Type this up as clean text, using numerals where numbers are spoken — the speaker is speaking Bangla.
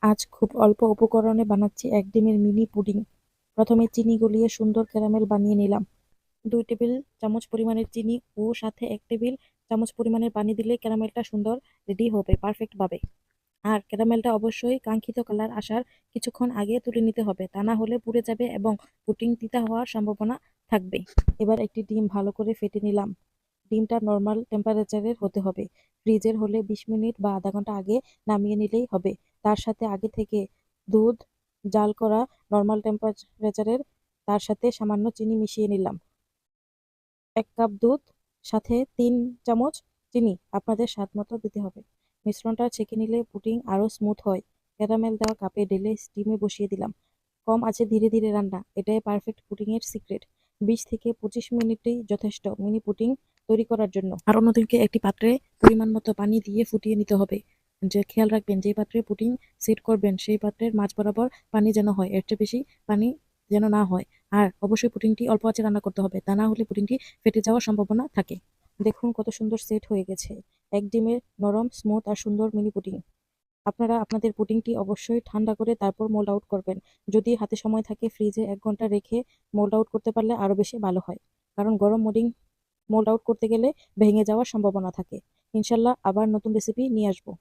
আজ খুব অল্প উপকরণে বানাচ্ছি এক ডিমের মিনি পুডিং। প্রথমে চিনি গলিয়ে সুন্দর ক্যারামেল বানিয়ে নিলাম। 2 টেবিল চামচ পরিমাণের চিনি ও সাথে 1 টেবিল চামচ পরিমাণের পানি দিলে ক্যারামেলটা সুন্দর রেডি হবে পারফেক্ট ভাবে। আর ক্যারামেলটা অবশ্যই কাঙ্ক্ষিত কালার আসার কিছুক্ষণ আগে তুলে নিতে হবে, তা না হলে পুড়ে যাবে এবং পুডিং তিতা হওয়ার সম্ভাবনা থাকবে। এবার একটি ডিম ভালো করে ফেটে নিলাম। ডিমটা নর্মাল টেম্পারেচারের হতে হবে। ফ্রিজের হলে 20 মিনিট বা আধা ঘন্টা আগে নামিয়ে নিলেই হবে। তার সাথে আগে থেকে দুধ জাল করা নর্মাল টেম্পারেচারের, তার সাথে সামান্য চিনি মিশিয়ে নিলাম। 1 কাপ দুধ, সাথে 3 চামচ চিনি আপনাদের স্বাদ মতো দিতে হবে। মিশ্রণটা ছেঁকে নিলে পুডিং আরো স্মুথ হয়। ক্যারামেল দেওয়া কাপে ঢেলে স্টিমে বসিয়ে দিলাম। কম আছে ধীরে ধীরে রান্না, এটাই পারফেক্ট পুডিং এর সিক্রেট। 20 থেকে 25 মিনিটেই যথেষ্ট মিনি পুডিং তৈরি করার জন্য। আর অন্যদিকে একটি পাত্রে পরিমাণ মতো পানি দিয়ে ফুটিয়ে নিতে হবে। যে খেয়াল রাখবেন, যে পাত্রে পুডিং সেট করবেন সেই পাত্রের মাঝ বরাবর পানি যেন হয়, এর চেয়ে বেশি পানি যেন না হয়। আর অবশ্যই পুডিংটি অল্প আঁচে রান্না করতে হবে, তা না হলে পুডিংটি ফেটে যাওয়ার সম্ভাবনা থাকে। দেখুন কত সুন্দর সেট হয়ে গেছে এক ডিমের নরম স্মুথ আর সুন্দর মিনি পুডিং। আপনারা আপনাদের পুডিংটি অবশ্যই ঠান্ডা করে তারপর মোল্ড আউট করবেন। যদি হাতে সময় থাকে ফ্রিজে 1 ঘন্টা রেখে মোল্ড আউট করতে পারলে আরো বেশি ভালো হয়, কারণ গরম মোল্ড আউট করতে গেলে ভেঙে যাওয়ার সম্ভাবনা থাকে। ইনশাল্লাহ আবার নতুন রেসিপি নিয়ে আসবো।